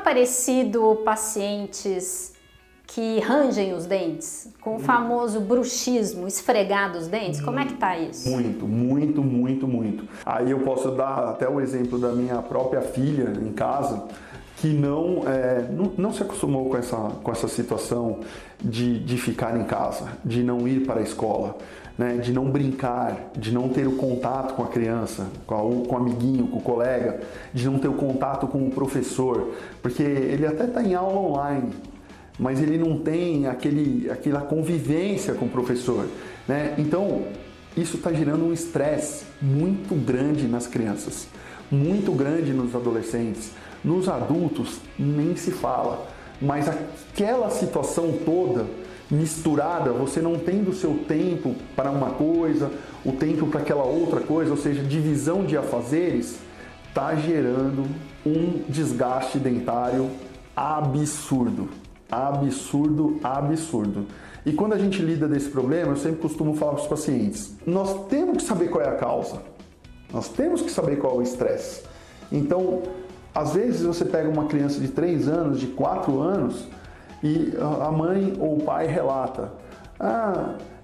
aparecido pacientes que rangem os dentes, com o famoso bruxismo, esfregar dos dentes? Como é que tá isso? Muito. Aí eu posso dar até o exemplo da minha própria filha em casa, que não se acostumou com essa situação de ficar em casa, de não ir para a escola, né, de não brincar, de não ter o contato com a criança, com o amiguinho, com o colega, de não ter o contato com o professor, porque ele até está em aula online, mas ele não tem aquela convivência com o professor, né? Então, isso está gerando um estresse muito grande nas crianças, muito grande nos adolescentes, nos adultos nem se fala, mas aquela situação toda misturada, você não tendo o seu tempo para uma coisa, o tempo para aquela outra coisa, ou seja, divisão de afazeres, está gerando um desgaste dentário absurdo. E quando a gente lida desse problema, eu sempre costumo falar para os pacientes, nós temos que saber qual é a causa, nós temos que saber qual é o estresse. Então, às vezes você pega uma criança de 3 anos, de 4 anos, e a mãe ou o pai relata,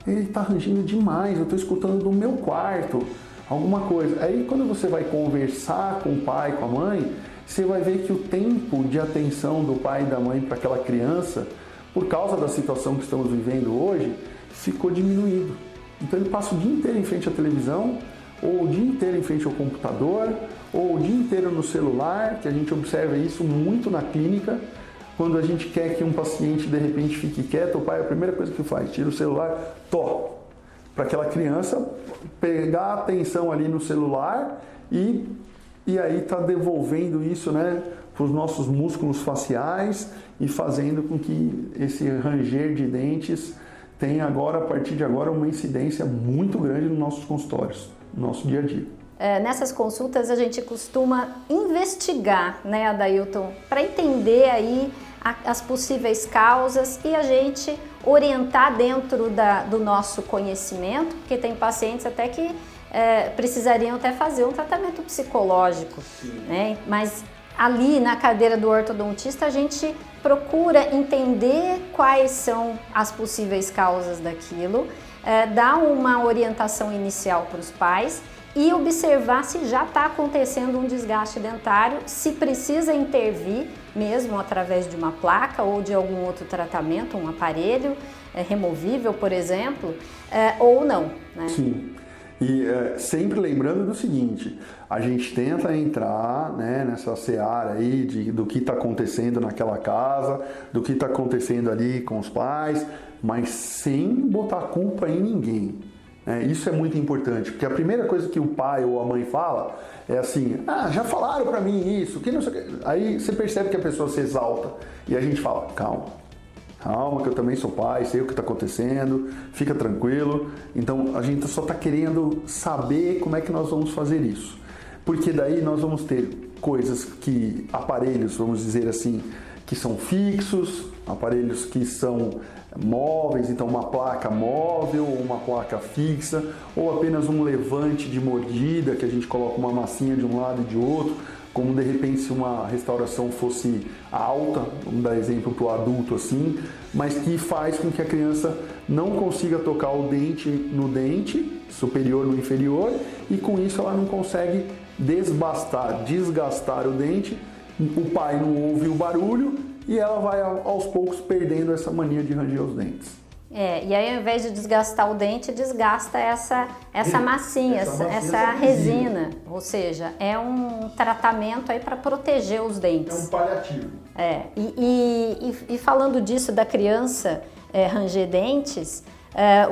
ele está rangindo demais, eu estou escutando do meu quarto, alguma coisa. Aí quando você vai conversar com o pai, com a mãe, você vai ver que o tempo de atenção do pai e da mãe para aquela criança, por causa da situação que estamos vivendo hoje, ficou diminuído. Então ele passa o dia inteiro em frente à televisão, ou o dia inteiro em frente ao computador, ou o dia inteiro no celular, que a gente observa isso muito na clínica. Quando a gente quer que um paciente de repente fique quieto, o pai, a primeira coisa que faz, tira o celular, para aquela criança pegar a atenção ali no celular e aí está devolvendo isso, né, para os nossos músculos faciais e fazendo com que esse ranger de dentes tenha agora, a partir de agora, uma incidência muito grande nos nossos consultórios, no nosso dia a dia. Nessas consultas a gente costuma investigar, né, Adailton, para entender aí as possíveis causas e a gente orientar dentro do nosso conhecimento, porque tem pacientes até que precisariam até fazer um tratamento psicológico, né? Mas ali na cadeira do ortodontista a gente procura entender quais são as possíveis causas daquilo, dar uma orientação inicial para os pais e observar se já está acontecendo um desgaste dentário, se precisa intervir mesmo através de uma placa ou de algum outro tratamento, um aparelho removível, por exemplo, ou não, né? Sim. E sempre lembrando do seguinte, a gente tenta entrar, né, nessa seara aí do que está acontecendo naquela casa, do que está acontecendo ali com os pais, mas sem botar culpa em ninguém. Isso é muito importante, porque a primeira coisa que o pai ou a mãe fala é assim, já falaram pra mim isso, que não sei o que. Aí você percebe que a pessoa se exalta e a gente fala, calma que eu também sou pai, sei o que está acontecendo, fica tranquilo. Então a gente só está querendo saber como é que nós vamos fazer isso, porque daí nós vamos ter aparelhos, vamos dizer assim, que são fixos, aparelhos que são móveis, então uma placa móvel ou uma placa fixa, ou apenas um levante de mordida, que a gente coloca uma massinha de um lado e de outro, como de repente se uma restauração fosse alta, vamos dar exemplo para o adulto assim, mas que faz com que a criança não consiga tocar o dente no dente, superior no inferior, e com isso ela não consegue desgastar o dente, o pai não ouve o barulho, e ela vai aos poucos perdendo essa mania de ranger os dentes. E aí ao invés de desgastar o dente, desgasta essa massinha, essa resina. Ou seja, é um tratamento aí para proteger os dentes. É um paliativo. E falando disso da criança ranger dentes,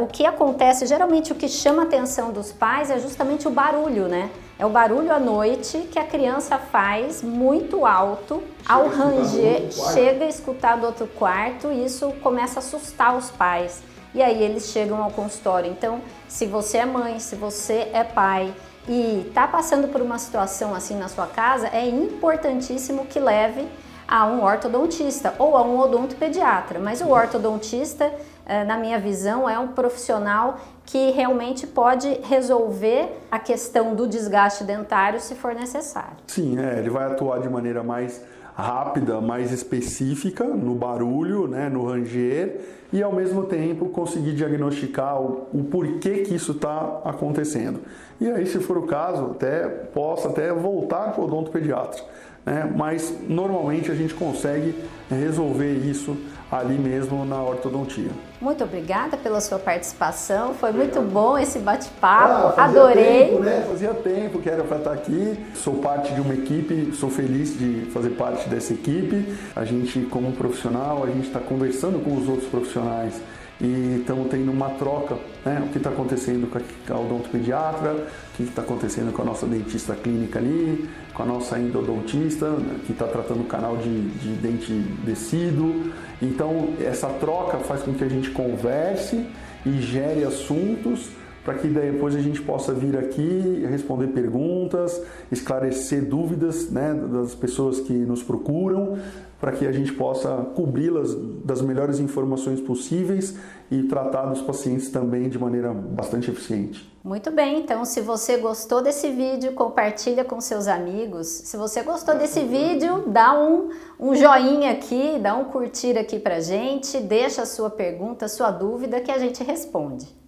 o que acontece, geralmente o que chama a atenção dos pais é justamente o barulho, né? É o barulho à noite que a criança faz muito alto, ao ranger, chega a escutar do outro quarto e isso começa a assustar os pais. E aí eles chegam ao consultório. Então, se você é mãe, se você é pai e está passando por uma situação assim na sua casa, é importantíssimo que leve a um ortodontista ou a um odontopediatra. Mas o ortodontista, na minha visão, é um profissional que realmente pode resolver a questão do desgaste dentário se for necessário. Sim, ele vai atuar de maneira mais rápida, mais específica no barulho, né, no ranger, e ao mesmo tempo conseguir diagnosticar o porquê que isso está acontecendo. E aí, se for o caso, possa até voltar para o odontopediatra, né? Mas normalmente a gente consegue resolver isso ali mesmo na ortodontia. Muito obrigada pela sua participação, foi muito bom esse bate-papo, adorei. Tempo, né? Fazia tempo que era para estar aqui, sou parte de uma equipe, sou feliz de fazer parte dessa equipe. A gente, como profissional, a gente está conversando com os outros profissionais e estamos tendo uma troca, né? O que está acontecendo com a odontopediatra, o que está acontecendo com a nossa dentista clínica ali, com a nossa endodontista, né, que está tratando o canal de dente descido. Então, essa troca faz com que a gente converse e gere assuntos para que depois a gente possa vir aqui responder perguntas, esclarecer dúvidas, né, das pessoas que nos procuram, para que a gente possa cobri-las das melhores informações possíveis e tratar dos pacientes também de maneira bastante eficiente. Muito bem, então se você gostou desse vídeo, compartilha com seus amigos. Se você gostou desse vídeo, dá um joinha aqui, dá um curtir aqui pra gente, deixa a sua pergunta, sua dúvida que a gente responde.